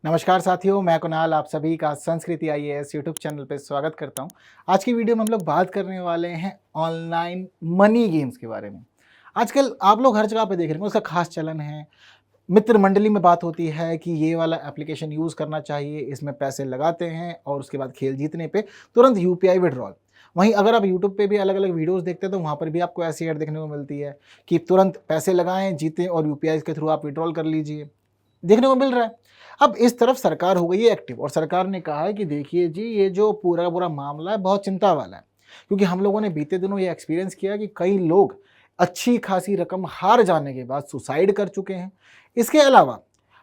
नमस्कार साथियों, मैं कुणाल आप सभी का संस्कृति आईएएस यूट्यूब चैनल पे स्वागत करता हूं। आज की वीडियो में हम लोग बात करने वाले हैं ऑनलाइन मनी गेम्स के बारे में। आजकल आप लोग हर जगह पे देख रहे हैं, उसका खास चलन है। मित्र मंडली में बात होती है कि ये वाला एप्लीकेशन यूज़ करना चाहिए, इसमें पैसे लगाते हैं और उसके बाद खेल जीतने पे तुरंत यूपीआई विड्रॉल। वहीं अगर आप यूट्यूब पे भी अलग-अलग वीडियोज़ देखते हैं तो वहाँ पर भी आपको ऐसी ऐड देखने को मिलती है कि तुरंत पैसे लगाएँ, जीतें और यूपीआई के थ्रू आप विड्रॉल कर लीजिए। देखने को मिल रहा है। अब इस तरफ सरकार हो गई है एक्टिव और सरकार ने कहा है कि देखिए जी, ये जो पूरा का पूरा मामला है बहुत चिंता वाला है। क्योंकि हम लोगों ने बीते दिनों ये एक्सपीरियंस किया कि कई लोग अच्छी खासी रकम हार जाने के बाद सुसाइड कर चुके हैं। इसके अलावा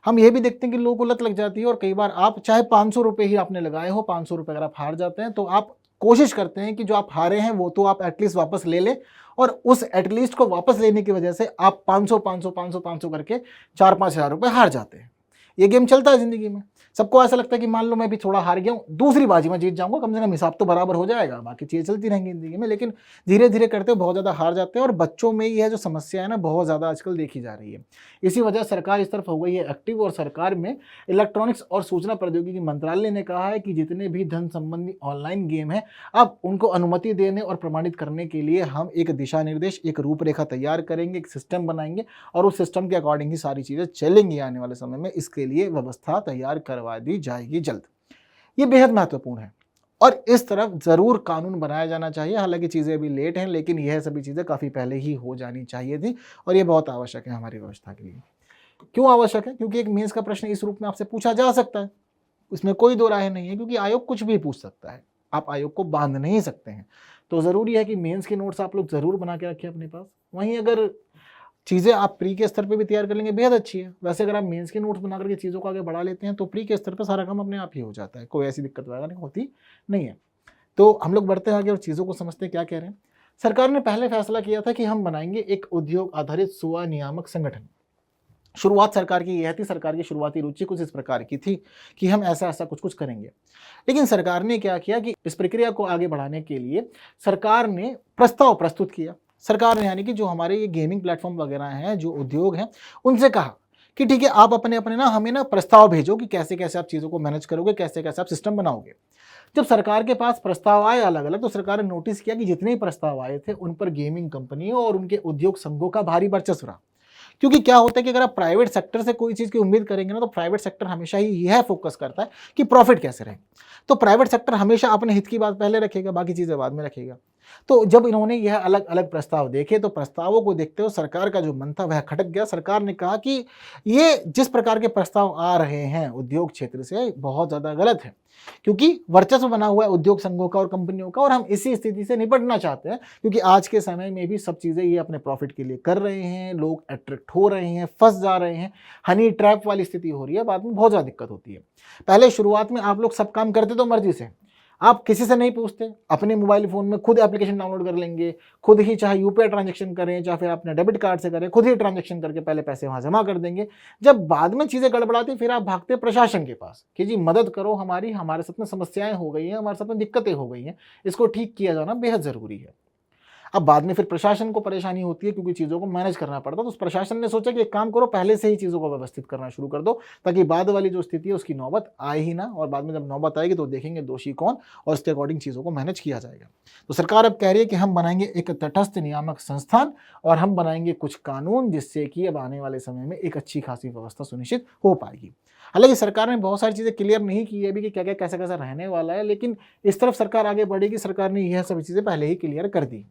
हम ये भी देखते हैं कि लोगों को लत लग जाती है और कई बार आप चाहे ₹500 ही आपने लगाए हो, ₹500 अगर आप हार जाते हैं तो आप कोशिश करते हैं कि जो आप हारे हैं वो तो आप एटलीस्ट वापस ले लें और उस एटलीस्ट को वापस लेने की वजह से आप 500 500 500 500 करके 4-5 हज़ार रुपए हार जाते हैं। ये गेम चलता है ज़िंदगी में। सबको ऐसा लगता है कि मान लो मैं भी थोड़ा हार गया हूँ, दूसरी बाजी में जीत जाऊँगा, कम से कम हिसाब तो बराबर हो जाएगा, बाकी चीज़ें चलती रहेंगी ज़िंदगी में। लेकिन धीरे-धीरे करते हुए बहुत ज़्यादा हार जाते हैं और बच्चों में ये जो समस्या है ना, बहुत ज़्यादा आजकल देखी जा रही है। इसी वजह सरकार इस तरफ हो गई है एक्टिव और सरकार में इलेक्ट्रॉनिक्स और सूचना प्रौद्योगिकी मंत्रालय ने कहा है कि जितने भी धन संबंधी ऑनलाइन गेम हैं, अब उनको अनुमति देने और प्रमाणित करने के लिए हम एक दिशा निर्देश, एक रूपरेखा तैयार करेंगे, एक सिस्टम बनाएँगे और उस सिस्टम के अकॉर्डिंग ही सारी चीज़ें चलेंगी आने वाले समय में। इसके लिए व्यवस्था तैयार करवा दी जाएगी जल्द। ये बेहद महत्वपूर्ण है और इस तरफ ज़रूर कानून बनाया जाना चाहिए। हालाँकि चीज़ें अभी लेट हैं, लेकिन यह सभी चीज़ें काफ़ी पहले ही हो जानी चाहिए थी और ये बहुत आवश्यक है हमारी व्यवस्था के लिए। क्यों आवश्यक है? क्योंकि एक मेंस का प्रश्न इस रूप में आपसे पूछा जा सकता है। उसमें कोई दो राय नहीं है क्योंकि आयोग कुछ भी पूछ सकता है। आप आयोग को बांध नहीं सकते हैं। तो ज़रूरी है कि मेंस के नोट्स आप लोग ज़रूर बना के रखें अपने पास। वहीं अगर चीज़ें आप प्री के स्तर पे भी तैयार कर लेंगे, बेहद अच्छी है। वैसे अगर आप मेंस के नोट्स बना करके चीज़ों को आगे बढ़ा लेते हैं तो प्री के स्तर पे सारा काम अपने आप ही हो जाता है। कोई ऐसी दिक्कत वगैरह नहीं होती नहीं है। तो हम लोग बढ़ते हैं आगे और चीज़ों को समझते हैं क्या कह रहे हैं। सरकार ने पहले फैसला किया था कि हम बनाएँगे एक उद्योग आधारित स्वनियामक संगठन। शुरुआत सरकार की यह थी, सरकार की शुरुआती रुचि कुछ इस प्रकार की थी कि हम ऐसा-ऐसा कुछ-कुछ करेंगे। लेकिन सरकार ने क्या किया कि इस प्रक्रिया को आगे बढ़ाने के लिए सरकार ने प्रस्ताव प्रस्तुत किया। सरकार ने यानी कि जो हमारे ये गेमिंग प्लेटफ़ॉर्म वगैरह हैं, जो उद्योग हैं, उनसे कहा कि ठीक है, आप अपने-अपने ना हमें ना प्रस्ताव भेजो कि कैसे-कैसे आप चीज़ों को मैनेज करोगे, कैसे-कैसे आप सिस्टम बनाओगे। जब सरकार के पास प्रस्ताव आए अलग-अलग तो सरकार ने नोटिस किया कि जितने भी प्रस्ताव आए थे, उन पर गेमिंग कंपनियों और उनके उद्योग संघों का भारी वर्चस्व रहा। क्योंकि क्या होता है कि अगर आप प्राइवेट सेक्टर से कोई चीज़ की उम्मीद करेंगे ना तो प्राइवेट सेक्टर हमेशा ही यह फोकस करता है कि प्रॉफिट कैसे रहे। तो प्राइवेट सेक्टर हमेशा अपने हित की बात पहले रखेगा, बाकी चीज़ें बाद में रखेगा। तो जब इन्होंने यह अलग-अलग प्रस्ताव देखे तो प्रस्तावों को देखते हुए सरकार का जो मन था वह खटक गया। सरकार ने कहा कि ये जिस प्रकार के प्रस्ताव आ रहे हैं उद्योग क्षेत्र से बहुत ज़्यादा गलत है। क्योंकि वर्चस्व बना हुआ है उद्योग संघों का और कंपनियों का और हम इसी स्थिति से निपटना चाहते हैं क्योंकि आज के समय में भी सब चीज़ें ये अपने प्रॉफिट के लिए कर रहे हैं, लोग अट्रैक्ट हो रहे हैं, फँस जा रहे हैं, हनी ट्रैप वाली स्थिति हो रही है, बाद में बहुत ज़्यादा दिक्कत होती है। पहले शुरुआत में आप लोग सब काम करते तो मर्ज़ी से, आप किसी से नहीं पूछते, अपने मोबाइल फ़ोन में खुद एप्लीकेशन डाउनलोड कर लेंगे, खुद ही चाहे यूपीआई ट्रांज़ैक्शन करें, चाहे फिर अपने डेबिट कार्ड से करें, खुद ही ट्रांज़ैक्शन करके पहले पैसे वहाँ जमा कर देंगे। जब बाद में चीज़ें गड़बड़ाती फिर आप भागते प्रशासन के पास कि जी मदद करो हमारी, हमारे साथ में समस्याएँ हो गई हैं, हमारे साथ में दिक्कतें हो गई हैं, इसको ठीक किया जाना बेहद ज़रूरी है। अब बाद में फिर प्रशासन को परेशानी होती है क्योंकि चीज़ों को मैनेज करना पड़ता है, तो उस प्रशासन ने सोचा कि एक काम करो पहले से ही चीज़ों को व्यवस्थित करना शुरू कर दो ताकि बाद वाली जो स्थिति है उसकी नौबत आए ही ना और बाद में जब नौबत आएगी तो देखेंगे दोषी कौन और उसके अकॉर्डिंग चीज़ों को मैनेज किया जाएगा। तो सरकार अब कह रही है कि हम बनाएंगे एक तटस्थ नियामक संस्थान और हम बनाएंगे कुछ कानून जिससे कि अब आने वाले समय में एक अच्छी खासी व्यवस्था सुनिश्चित हो पाएगी। हालांकि सरकार ने बहुत सारी चीज़ें क्लियर नहीं की है अभी कि क्या क्या कैसा कैसा रहने वाला है, लेकिन इस तरफ सरकार आगे बढ़ेगी। सरकार ने यह सभी चीज़ें पहले ही क्लियर कर दी।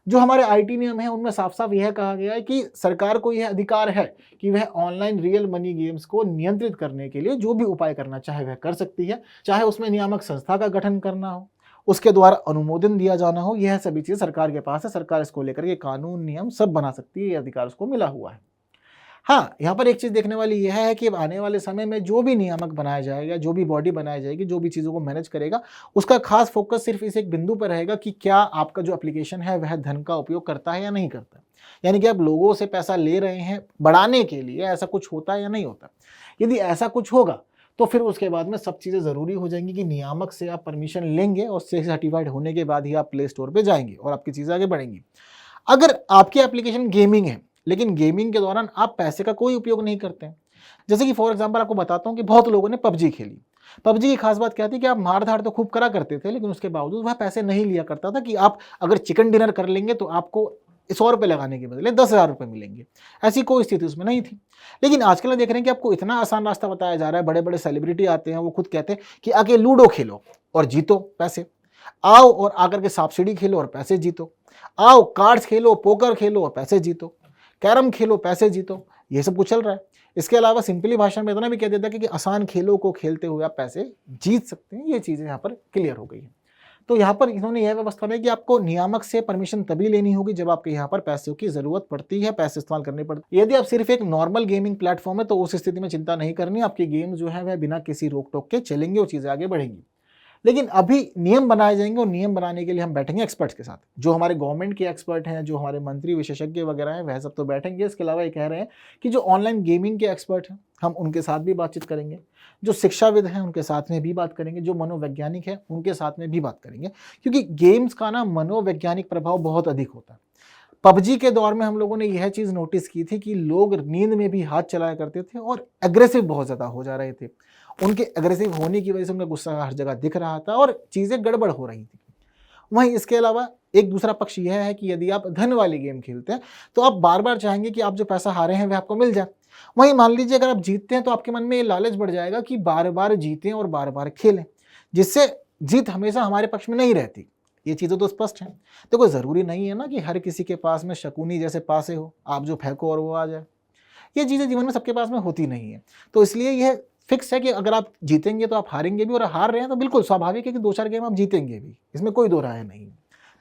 जो हमारे आईटी नियम है उनमें साफ-साफ यह कहा गया है कि सरकार को यह अधिकार है कि वह ऑनलाइन रियल मनी गेम्स को नियंत्रित करने के लिए जो भी उपाय करना चाहे वह कर सकती है। चाहे उसमें नियामक संस्था का गठन करना हो, उसके द्वारा अनुमोदन दिया जाना हो, यह सभी चीज़ सरकार के पास है। सरकार इसको लेकर के कानून, नियम सब बना सकती है, ये अधिकार उसको मिला हुआ है। हाँ, यहाँ पर एक चीज़ देखने वाली यह है कि अब आने वाले समय में जो भी नियामक बनाया जाएगा, जो भी बॉडी बनाई जाएगी, जो भी चीज़ों को मैनेज करेगा, उसका खास फोकस सिर्फ इस एक बिंदु पर रहेगा कि क्या आपका जो एप्लीकेशन है वह धन का उपयोग करता है या नहीं करता। यानी कि आप लोगों से पैसा ले रहे हैं बढ़ाने के लिए, ऐसा कुछ होता है या नहीं होता। यदि ऐसा कुछ होगा तो फिर उसके बाद में सब चीज़ें ज़रूरी हो जाएंगी कि नियामक से आप परमिशन लेंगे और से सर्टिफाइड होने के बाद ही आप प्ले स्टोर पर जाएंगे और आपकी चीज़ें आगे बढ़ेंगी। अगर आपकी एप्लीकेशन गेमिंग है लेकिन गेमिंग के दौरान आप पैसे का कोई उपयोग नहीं करते हैं, जैसे कि फॉर एग्जांपल आपको बताता हूँ कि बहुत लोगों ने पबजी खेली। पबजी की खास बात क्या थी कि आप मार-धाड़ तो खूब करा करते थे, लेकिन उसके बावजूद वह पैसे नहीं लिया करता था कि आप अगर चिकन डिनर कर लेंगे तो आपको ₹100 लगाने के बदले ₹10,000 मिलेंगे। ऐसी कोई स्थिति उसमें नहीं थी। लेकिन आजकल हम देख रहे हैं कि आपको इतना आसान रास्ता बताया जा रहा है, बड़े-बड़े सेलिब्रिटी आते हैं, वो खुद कहते हैं कि आके लूडो खेलो और जीतो पैसे। आओ और आकर के सांप-सीढ़ी खेलो और पैसे जीतो। आओ कार्ड्स खेलो, पोकर खेलो और पैसे जीतो। कैरम खेलो, पैसे जीतो। ये सब कुछ चल रहा है। इसके अलावा सिंपली भाषा में इतना भी कह देता है कि आसान खेलों को खेलते हुए आप पैसे जीत सकते हैं। ये चीज़ें यहाँ पर क्लियर हो गई हैं। तो यहाँ पर इन्होंने यह व्यवस्था बनाई कि आपको नियामक से परमिशन तभी लेनी होगी जब आपके यहाँ पर पैसों की ज़रूरत पड़ती है, पैसे इस्तेमाल करने पड़ते हैं। यदि आप सिर्फ एक नॉर्मल गेमिंग प्लेटफॉर्म है तो उस स्थिति में चिंता नहीं करनी, आपकी गेम जो है वह बिना किसी रोक-टोक के चलेंगे और चीज़ें आगे बढ़ेंगी। लेकिन अभी नियम बनाए जाएंगे और नियम बनाने के लिए हम बैठेंगे एक्सपर्ट्स के साथ, जो हमारे गवर्नमेंट के एक्सपर्ट हैं, जो हमारे मंत्री विशेषज्ञ वगैरह हैं, वह सब तो बैठेंगे। इसके अलावा ये कह रहे हैं कि जो ऑनलाइन गेमिंग के एक्सपर्ट हैं हम उनके साथ भी बातचीत करेंगे, जो शिक्षाविद हैं उनके साथ में भी बात करेंगे, जो मनोवैज्ञानिक हैं उनके साथ में भी बात करेंगे, क्योंकि गेम्स का ना मनोवैज्ञानिक प्रभाव बहुत अधिक होता है। पबजी के दौर में हम लोगों ने यह चीज़ नोटिस की थी कि लोग नींद में भी हाथ चलाया करते थे और एग्रेसिव बहुत ज़्यादा हो जा रहे थे। उनके एग्रेसिव होने की वजह से उनका गुस्सा हर जगह दिख रहा था और चीज़ें गड़बड़ हो रही थी। वहीं इसके अलावा एक दूसरा पक्ष यह है कि यदि आप धन वाली गेम खेलते हैं तो आप बार-बार चाहेंगे कि आप जो पैसा हारे हैं वह आपको मिल जाए। वहीं मान लीजिए अगर आप जीतते हैं तो आपके मन में ये लालच बढ़ जाएगा कि बार-बार जीतें और बार-बार खेलें, जिससे जीत हमेशा हमारे पक्ष में नहीं रहती। ये चीज़ें तो स्पष्ट हैं। तो कोई ज़रूरी नहीं है ना कि हर किसी के पास में शकुनी जैसे पासे हो, आप जो फेंको और वो आ जाए। ये चीज़ें जीवन में सबके पास में होती नहीं है। तो इसलिए यह फिक्स है कि अगर आप जीतेंगे तो आप हारेंगे भी, और हार रहे हैं तो बिल्कुल स्वाभाविक है कि 2-4 गेम आप जीतेंगे भी, इसमें कोई दो राय नहीं।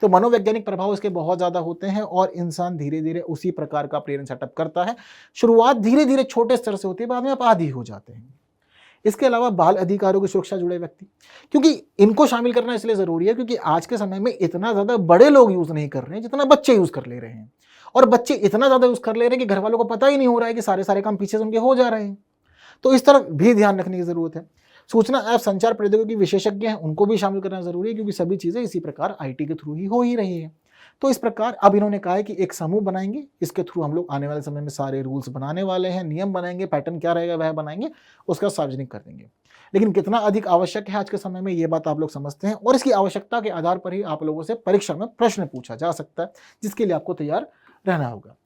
तो मनोवैज्ञानिक प्रभाव इसके बहुत ज़्यादा होते हैं और इंसान धीरे-धीरे उसी प्रकार का प्रेरण सेटअप करता है। शुरुआत धीरे-धीरे छोटे स्तर से होती है, बाद में आप आदी हो जाते हैं। इसके अलावा बाल अधिकारों की सुरक्षा जुड़े व्यक्ति, क्योंकि इनको शामिल करना इसलिए ज़रूरी है क्योंकि आज के समय में इतना ज़्यादा बड़े लोग यूज़ नहीं कर रहे हैं जितना बच्चे यूज़ कर ले रहे हैं, और बच्चे इतना ज़्यादा यूज़ कर ले रहे हैं कि घर वालों को पता ही नहीं हो रहा है कि सारे काम पीछे से उनके हो जा रहे हैं। तो इस तरफ भी ध्यान रखने की ज़रूरत है। सूचना एवं संचार प्रौद्योगिकी विशेषज्ञ हैं, उनको भी शामिल करना ज़रूरी है क्योंकि सभी चीज़ें इसी प्रकार आईटी के थ्रू ही हो ही रही हैं। तो इस प्रकार अब इन्होंने कहा है कि एक समूह बनाएंगे, इसके थ्रू हम लोग आने वाले समय में सारे रूल्स बनाने वाले हैं, नियम बनाएंगे, पैटर्न क्या रहेगा वह बनाएंगे, उसका सार्वजनिक कर देंगे। लेकिन कितना अधिक आवश्यक है आज के समय में ये बात आप लोग समझते हैं, और इसकी आवश्यकता के आधार पर ही आप लोगों से परीक्षा में प्रश्न पूछा जा सकता है, जिसके लिए आपको तैयार रहना होगा।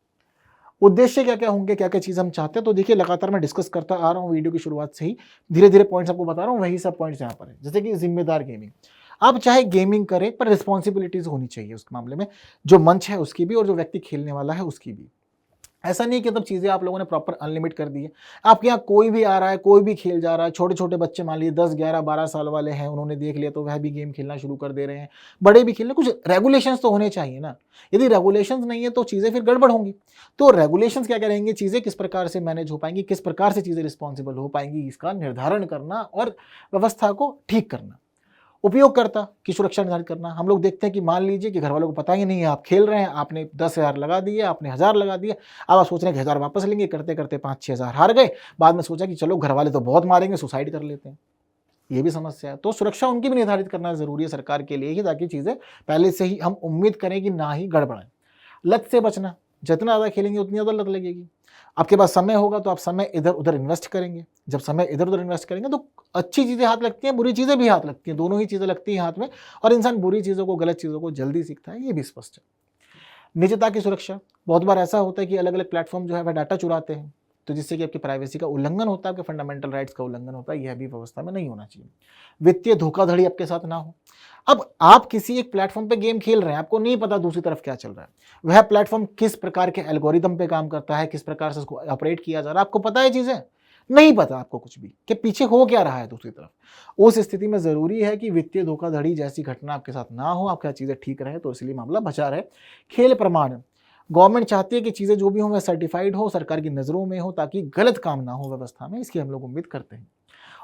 उद्देश्य क्या-क्या होंगे, क्या-क्या चीज़ हम चाहते हैं, तो देखिए लगातार मैं डिस्कस करता आ रहा हूँ वीडियो की शुरुआत से ही, धीरे-धीरे पॉइंट्स आपको बता रहा हूँ, वही सब पॉइंट्स यहाँ पर है। जैसे कि जिम्मेदार गेमिंग, आप चाहे गेमिंग करें पर रिस्पॉन्सिबिलिटीज़ होनी चाहिए उस मामले में, जो मंच है उसकी भी और जो व्यक्ति खेलने वाला है उसकी भी। ऐसा नहीं कि तब चीज़ें आप लोगों ने प्रॉपर अनलिमिट कर दी है। आपके यहाँ कोई भी आ रहा है, कोई भी खेल जा रहा है, छोटे-छोटे बच्चे मान लीजिए 10, 11, 12 साल वाले हैं, उन्होंने देख लिया तो वह भी गेम खेलना शुरू कर दे रहे हैं। बड़े भी खेल रहे हैं, कुछ रेगुलेशंस तो होने चाहिए ना। यदि रेगुलेशंस नहीं है तो चीज़ें फिर गड़बड़ होंगी। तो रेगुलेशंस क्या-क्या रहेंगे, चीज़ें किस प्रकार से मैनेज हो पाएँगी, किस प्रकार से चीज़ें रिस्पॉन्सिबल हो पाएँगी, इसका निर्धारण करना और व्यवस्था को ठीक करना। उपयोगकर्ता की सुरक्षा निर्धारित करना, हम लोग देखते हैं कि मान लीजिए कि घर वालों को पता ही नहीं है आप खेल रहे हैं, आपने 10,000 लगा दिए, आपने 1,000 लगा दिया, अब आप सोच रहे हैं कि 1,000 वापस लेंगे, करते-करते 5-6 हज़ार हार गए, बाद में सोचा कि चलो घर वाले तो बहुत मारेंगे, सुसाइड कर लेते हैं। ये भी समस्या है, तो सुरक्षा उनकी भी निर्धारित करना ज़रूरी है सरकार के लिए ही, ताकि चीज़ें पहले से ही हम उम्मीद करें कि ना ही गड़बड़ाएँ। लत से बचना, जितना ज़्यादा खेलेंगे उतनी ज़्यादा लत लगेगी। आपके पास समय होगा तो आप समय इधर-उधर इन्वेस्ट करेंगे, जब समय इधर-उधर इन्वेस्ट करेंगे तो अच्छी चीज़ें हाथ लगती हैं, बुरी चीज़ें भी हाथ लगती हैं, दोनों ही चीज़ें लगती हैं हाथ में, और इंसान बुरी चीज़ों को, गलत चीज़ों को जल्दी सीखता है, ये भी स्पष्ट है। निजता की सुरक्षा, बहुत बार ऐसा होता है कि अलग-अलग प्लेटफ़ॉर्म जो है वह डाटा चुराते हैं, तो जिससे कि आपकी प्राइवेसी का उल्लंघन होता है, आपके फंडामेंटल राइट्स का उल्लंघन होता है, यह भी व्यवस्था में नहीं होना चाहिए। वित्तीय धोखाधड़ी आपके साथ ना हो। अब आप किसी एक प्लेटफ़ॉर्म पे गेम खेल रहे हैं, आपको नहीं पता दूसरी तरफ क्या चल रहा है। वह प्लेटफ़ॉर्म किस प्रकार के एल्गोरिदम पे काम करता है, किस प्रकार से उसको ऑपरेट किया जा रहा है, आपको पता है चीज़ें? नहीं पता आपको कुछ भी कि पीछे हो क्या रहा है दूसरी तरफ। उस स्थिति में ज़रूरी है कि वित्तीय धोखाधड़ी जैसी घटना आपके साथ ना हो, आपकी चीज़ें ठीक रहे, तो इसलिए मामला बचा रहे। खेल प्रमाण, गवर्नमेंट चाहती है कि चीज़ें जो भी हों वह सर्टिफाइड हो, सरकार की नज़रों में हो, ताकि गलत काम ना हो व्यवस्था में, इसकी हम लोग उम्मीद करते हैं।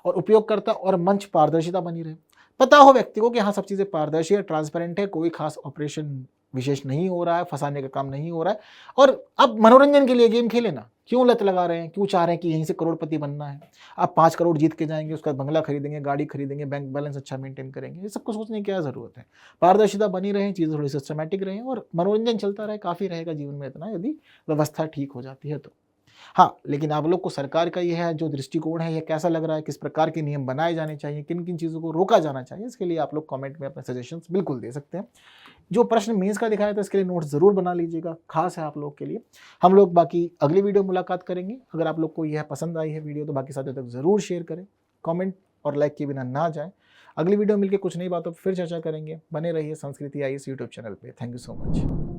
और उपयोगकर्ता और मंच पारदर्शिता बनी रहे। पता हो व्यक्ति को कि हाँ सब चीज़ें पारदर्शी है, ट्रांसपेरेंट है, कोई खास ऑपरेशन विशेष नहीं हो रहा है, फंसाने का काम नहीं हो रहा है, और अब मनोरंजन के लिए गेम खेले ना, क्यों लत लगा रहे हैं, क्यों चाह रहे हैं कि यहीं से करोड़पति बनना है। आप 5 करोड़ जीत के जाएंगे, उसका बंगला खरीदेंगे, गाड़ी खरीदेंगे, बैंक बैलेंस अच्छा मेंटेन करेंगे, ये सब कुछ सोचने की क्या ज़रूरत है। पारदर्शिता बनी रहे, चीज़ें थोड़ी सिस्टमैटिक रहें और मनोरंजन चलता रहे, काफ़ी रहेगा जीवन में इतना, यदि व्यवस्था ठीक हो जाती है तो। हाँ, लेकिन आप लोग को सरकार का ये है जो दृष्टिकोण है, ये कैसा लग रहा है, किस प्रकार के नियम बनाए जाने चाहिए, किन-किन चीज़ों को रोका जाना चाहिए, इसके लिए आप लोग कमेंट में अपने सजेशंस बिल्कुल दे सकते हैं। जो प्रश्न मेंस का दिखाया था इसके लिए नोट्स ज़रूर बना लीजिएगा, खास है आप लोग के लिए। हम लोग बाकी अगली वीडियो मुलाकात करेंगे। अगर आप लोग को यह पसंद आई है वीडियो तो बाकी साथियों तक ज़रूर शेयर करें, कमेंट और लाइक के बिना ना जाएँ। अगली वीडियो में मिलके कुछ नई बातों पर फिर चर्चा करेंगे। बने रहिए संस्कृति आईएएस यूट्यूब चैनल पे। Thank you so much.